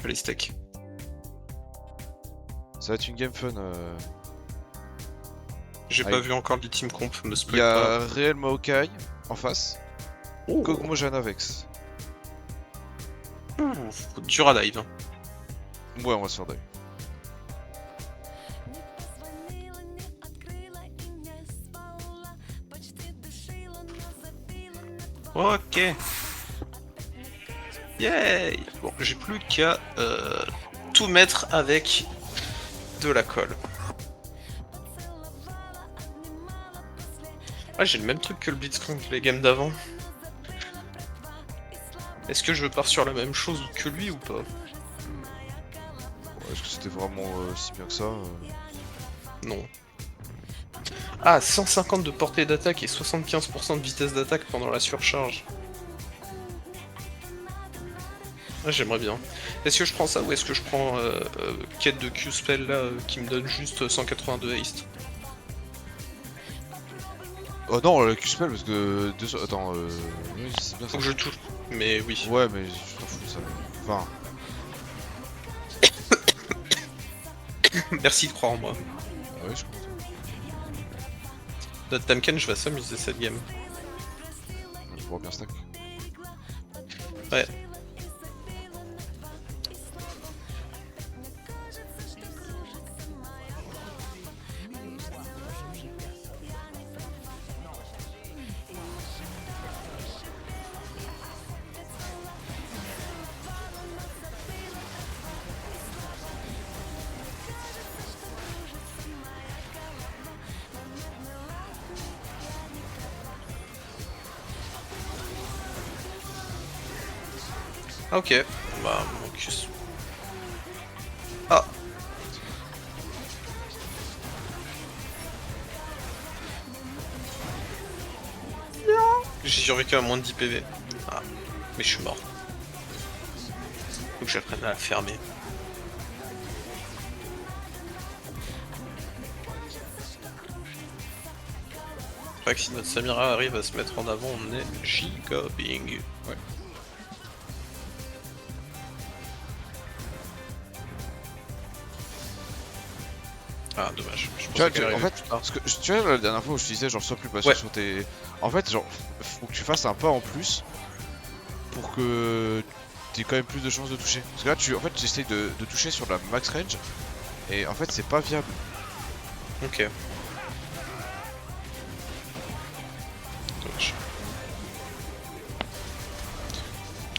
Allez, steak. Ça va être une game fun. J'ai Allez. pas vu encore les team comp, me Il spoil y pas. a Real Maokai en face. Oh, Kog'Maw Janavex. dur à dive. Hein. Ouais, on va se faire dive. Ok. Yay. Bon, j'ai plus qu'à tout mettre avec de la colle. Ah, j'ai le même truc que le Blitzcrank les games d'avant. Est-ce que je pars sur la même chose que lui ou pas? Ouais, est-ce que c'était vraiment si bien que ça Non. Ah, 150 de portée d'attaque et 75% de vitesse d'attaque pendant la surcharge. Ah, j'aimerais bien. Est-ce que je prends ça ou est-ce que je prends quête de Q-Spell là qui me donne juste 182 haste? Oh non, le Q-Spell parce que... Attends, oui, c'est bien ça. Faut que je touche. Mais oui. Ouais, mais je t'en fous de ça. Enfin... Merci de croire en moi. Ah oui, je comprends. Notre Tamken, je vais s'amuser cette game. On pourra bien stack. Ouais. Ok. Bah, mon cul. Ah. J'ai survécu à moins de 10 PV. Ah. Mais je suis mort. Faut que j'apprenne à la fermer. Je crois que si notre Samira arrive à se mettre en avant, on est giga bing. Ouais. Ah, dommage. Je Tu pensais vois, qu'elle en arrivait fait, plus tard. parce que, tu vois, la dernière fois où je disais, genre, sois plus patient Ouais. sur tes... En fait, genre, faut que tu fasses un pas en plus pour que tu aies quand même plus de chances de toucher. Parce que là, en fait, tu essayes de toucher sur la max range, et en fait, c'est pas viable. Ok. Dommage.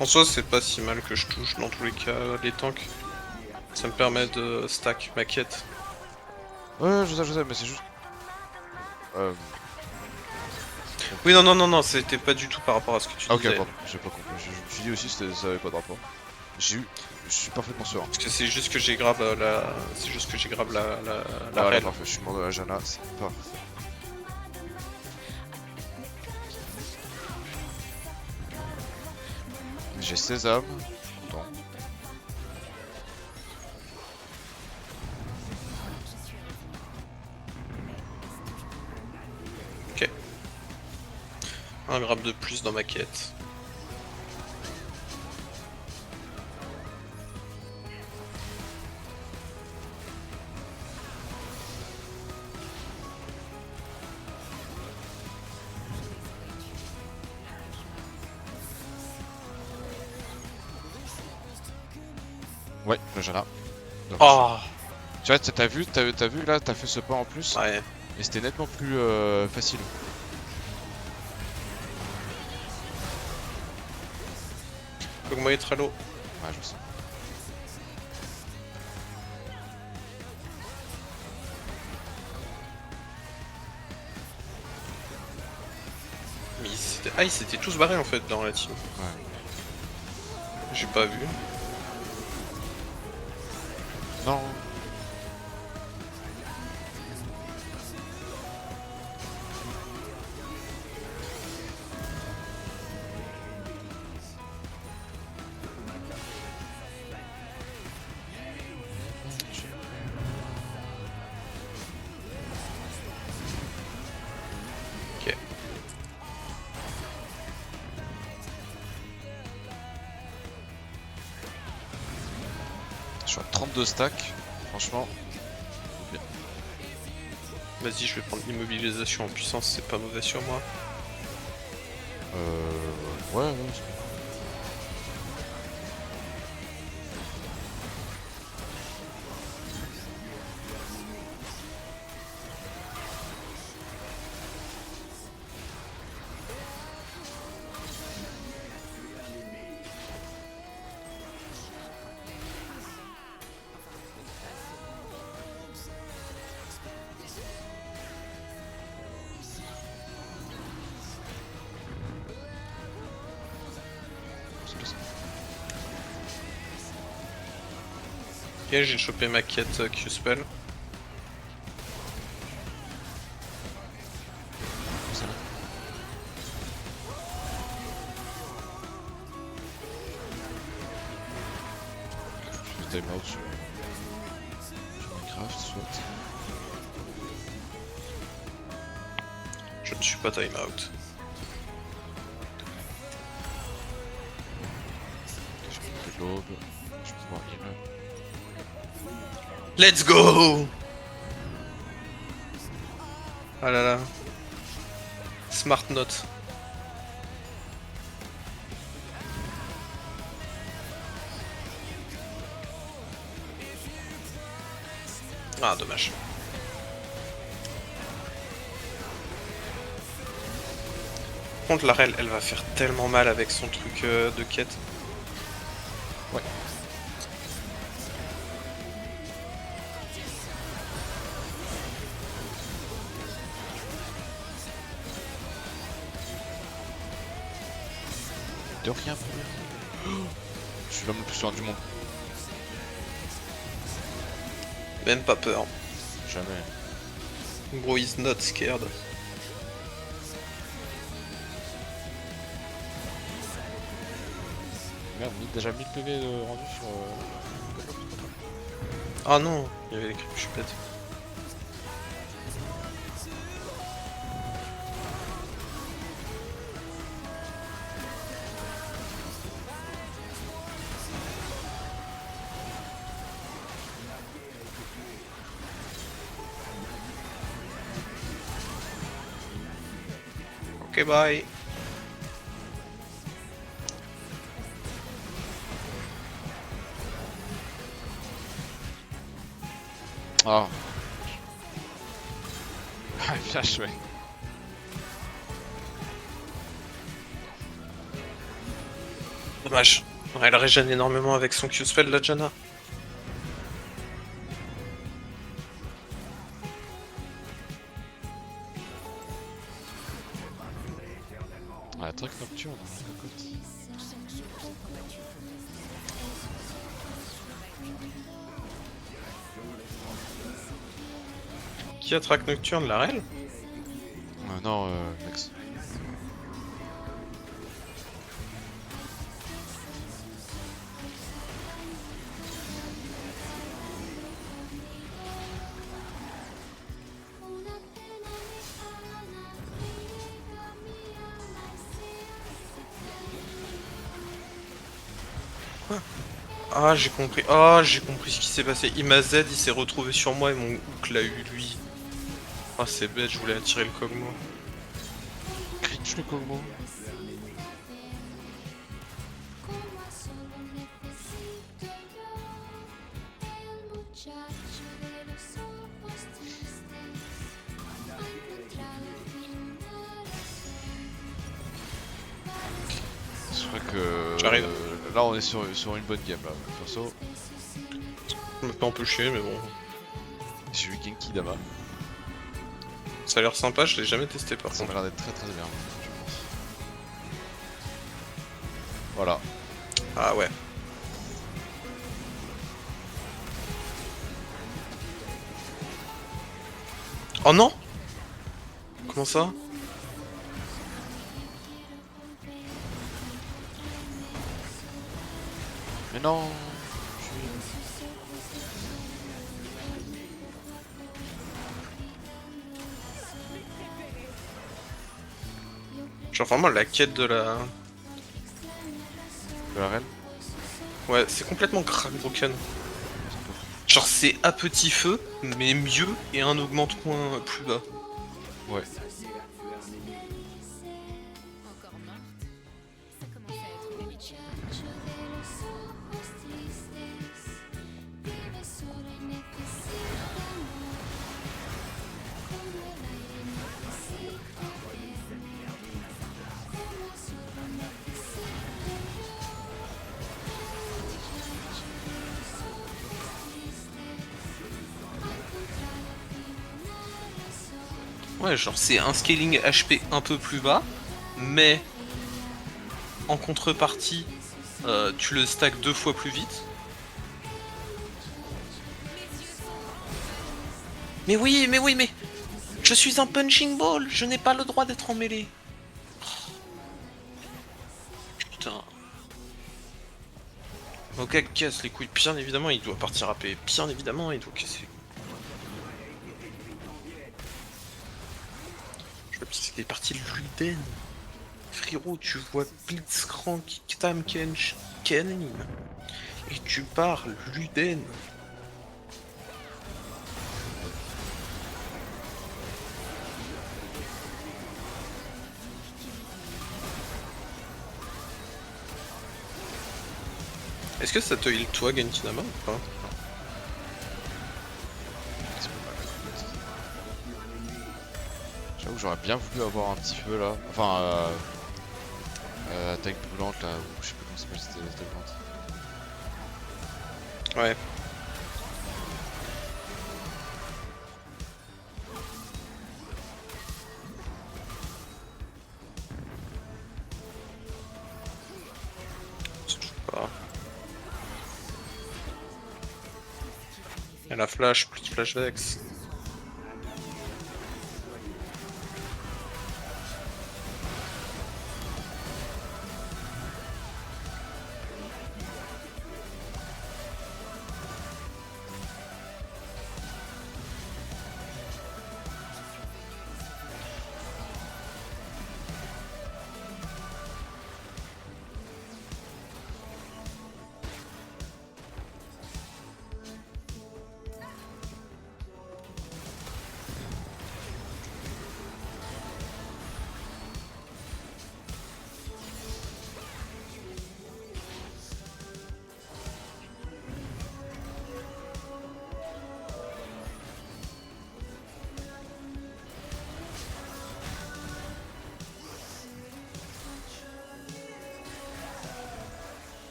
En soi, c'est pas si mal que je touche dans tous les cas les tanks. Ça me permet de stack ma quête. Ouais, je sais, mais c'est juste... Oui, non, non, non, non, c'était pas du tout par rapport à ce que tu Ah ok, disais. pardon, j'ai pas compris. Je me suis dit aussi que ça avait pas de rapport. Je suis parfaitement serein. Parce que c'est juste que j'ai grave la... C'est juste que j'ai grave la Voilà, rail. parfait, je suis mort de la Jana, c'est parfait. J'ai Sésame, content. Ok. Un grab de plus dans ma quête. Ouais, le Jana. Donc, Oh. tu vois, t'as vu là, t'as fait ce pas en plus, Ouais. et c'était nettement plus facile. Kog'Maw est très low. Ouais, je sais. Mais ils s'étaient tous barrés en fait dans la team. Ouais. J'ai pas vu. Non. Ok. Je suis à 32 stacks, franchement. Vas-y, je vais prendre immobilisation en puissance, c'est pas mauvais sur moi. Ouais, c'est pas ça. Ok, j'ai chopé ma quête Q-Spell. C'est là. Je fais time out sur Minecraft, soit. Je ne suis pas time out. Je fais de l'aube. Je peux pouvoir heal. Let's go! Ah là là. Smart note. Ah, dommage. Par contre, la Rel, elle va faire tellement mal avec son truc de quête. Ouais. De rien. Je suis l'homme le plus loin du monde. Même pas peur. Jamais. Bro is not scared. Merde, déjà 1000 PV de rendu sur. Ah non, il y avait les creeps, je suis bête. Ok, bye. Ah. Bien joué. Dommage. Ouais, elle régène énormément avec son Q-Spell, la Janna. Ah, truc nocturne, la cocotte. Qui a track nocturne, la Rel? Non, Max. Ah, j'ai compris. Ah, j'ai compris ce qui s'est passé. Il m'a Z, il s'est retrouvé sur moi et mon hook l'a eu lui. Ah, c'est bête, je voulais attirer le Kog'Maw. Cringe le Kog'Maw. Je crois que. J'arrive. Là, on est sur une bonne game là. Perso, Ça me fait un peu chier, mais bon. j'ai eu Genki Dama. Ça a l'air sympa, je l'ai jamais testé par Ça m'a contre. l'air d'être très très bien, je pense. Voilà. Ah ouais. Oh non! Comment ça? Mais non. Genre vraiment la quête de la... De la reine. Ouais, c'est complètement crack broken. Genre c'est à petit feu, mais mieux et un augmente moins plus bas. Ouais. Ouais, genre c'est un scaling HP un peu plus bas, mais en contrepartie, tu le stack 2 fois plus vite. Mais oui, mais oui, mais je suis un punching ball, je n'ai pas le droit d'être en mêlée. Putain. Ok, casse les couilles. Bien évidemment, il doit partir AP. Bien évidemment, il doit casser les couilles. Je vois qu'il est parti de Luden. Frérot, tu vois Blitzcrank, Tam Kench, Kennen. Et tu parles Luden. Est-ce que ça te heal toi, Gentinama, ou pas? C'est pas mal. J'avoue que j'aurais bien voulu avoir un petit feu là. Enfin, attaque brûlante là, ou je sais plus comment ça s'appelle cette attaque brûlante. Ouais. Ça touche pas. Et la flash, plus de flash vex.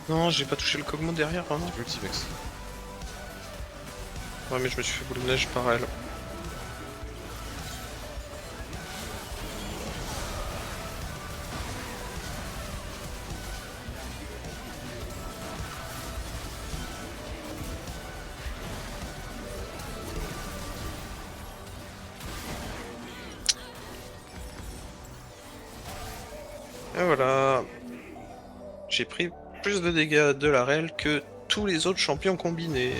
Non, j'ai pas touché le Kog'Maw derrière, hein. J'ai plus le T-Vex. Ouais, mais je me suis fait boule de neige par elle. Et voilà. J'ai pris plus de dégâts de la rel que tous les autres champions combinés.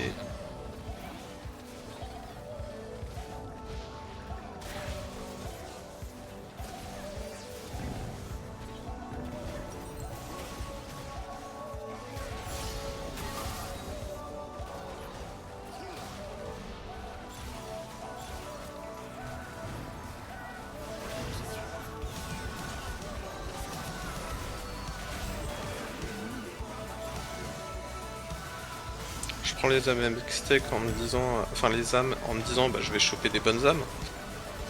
Je prends les âmes Mixtech en me disant... Enfin, les âmes en me disant, bah, je vais choper des bonnes âmes.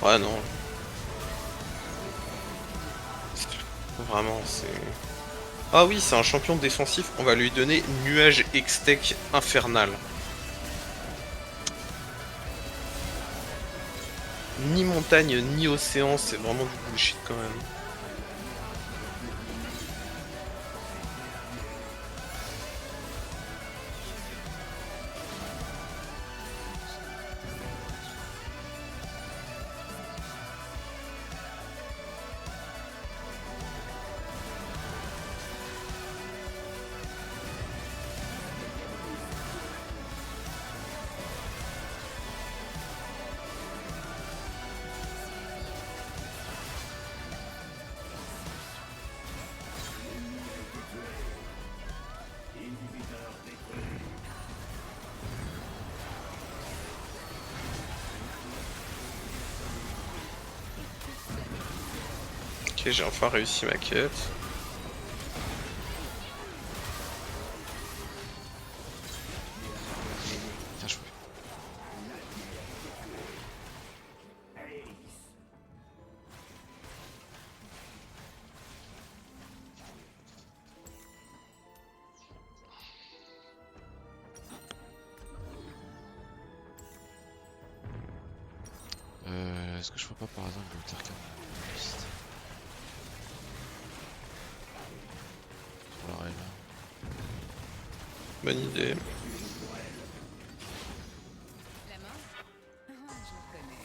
Ouais, non. Vraiment, c'est... Ah oui, c'est un champion défensif, on va lui donner nuage Hextech infernal. Ni montagne, ni océan, c'est vraiment du bullshit quand même. Ok, j'ai enfin réussi ma quête. Bien joué. Est-ce que je ferais pas par hasard le Tercan piste pour la rail là? Bonne idée. La main? Ah, je le connais.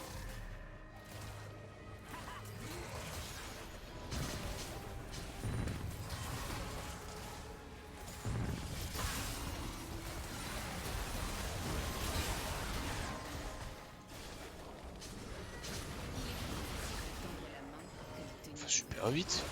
Tendre la main que de Enfin, tenir. super vite.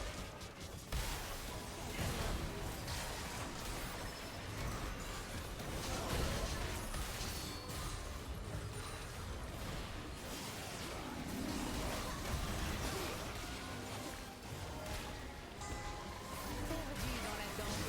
Perdu dans la danse.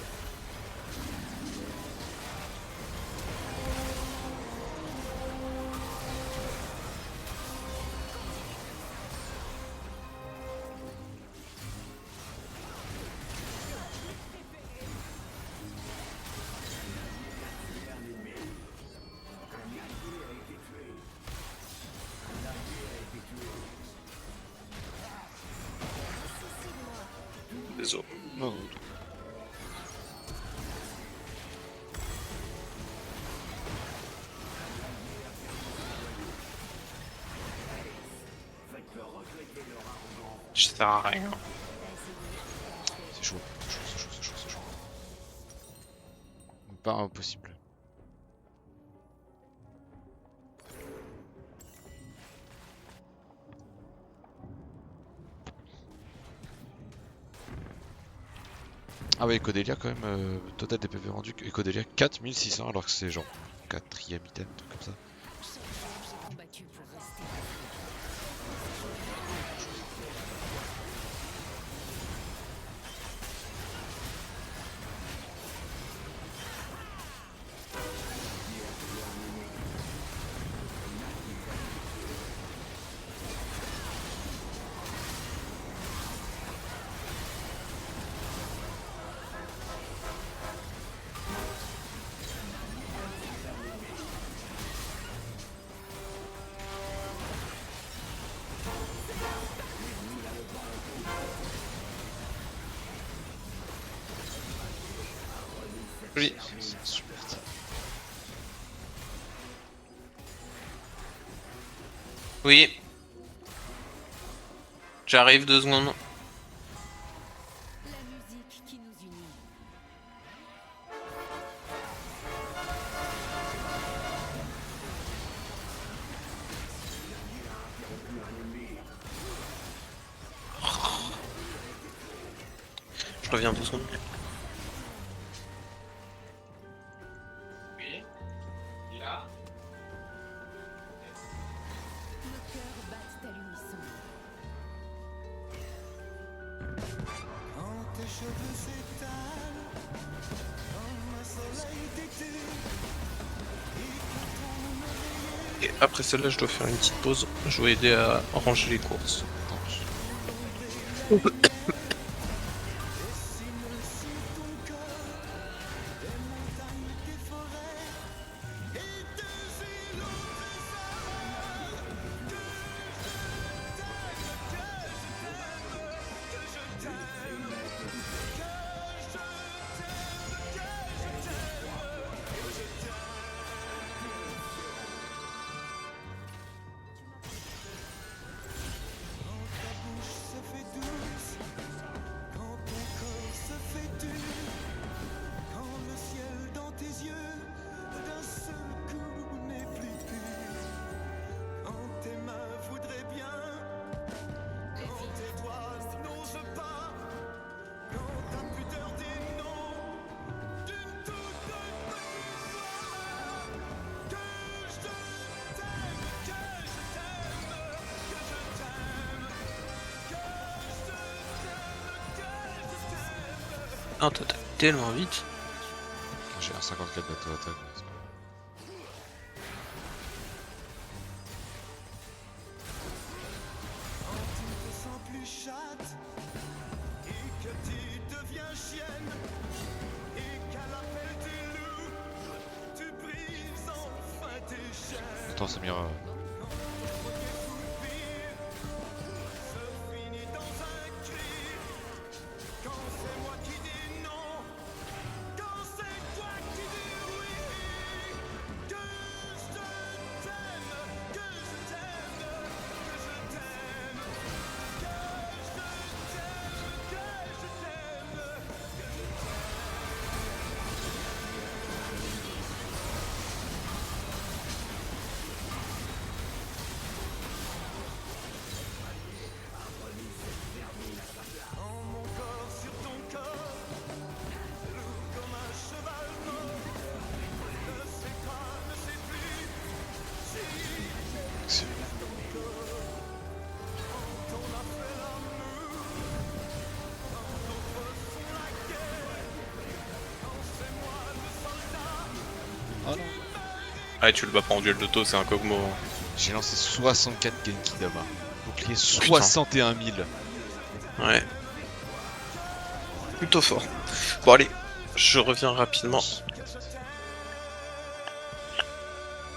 Désolé. Non, Je sers à rien. c'est chaud, c'est chaud, c'est chaud, c'est chaud, c'est chaud. Pas impossible. Ah ouais, Ecodelia quand même, total des PV rendus, Ecodelia 4600 alors que c'est genre 4ème item, truc comme ça. Chaque jour, j'ai combattu pour rester. Oui. C'est super ça. Oui. J'arrive 2 secondes. La musique qui nous unit. Je reviens 2 secondes. Oui. Là. Nos cœurs battent à l'unisson. Quand tes cheveux s'étalent comme un soleil d'été et que ton oreiller Et après celle-là, je dois faire une petite pause. Je dois aider à ranger les courses. Attends, dessine sur ton cœur des montagnes, des forêts et des îlots des sables. Que je t'aime, que je Quand ta bouche se fait douce Ah, t'attaques tellement vite. J'ai un 54 d'auto-attaque. mais c'est pas grave. Quand tu ne te sens plus chatte et que tu deviens chienne et qu'à l'appel du loup, tu brises enfin tes chaînes. Attends, Samira. Premier soupir se finit dans un cri. Quand c'est moi qui dis non, quand c'est toi qui dis oui, que je t'aime, que je t'aime, que je t'aime, que je t'aime, que je t'aime. En mon corps sur ton corps, lourd comme un cheval mort, ne sais pas, ne sais plus si Excellent. quand on a fait l'amour, quand d'autres font la guerre, quand c'est moi le soldat. Oh non. Ah, tu le bats pas en duel d'auto, c'est un Kog'Maw. J'ai lancé 64 Genki Dama. Bouclier putain. 61 000. Ouais. Plutôt fort. Bon allez, je reviens rapidement